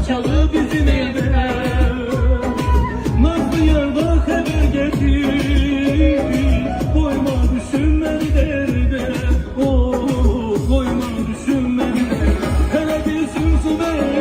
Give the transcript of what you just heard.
çalı bizim evde. Nazlı yarda haber getir, koyma düşünmen derde. Oh, koyma düşünmen derde. Hele bir sürsü ver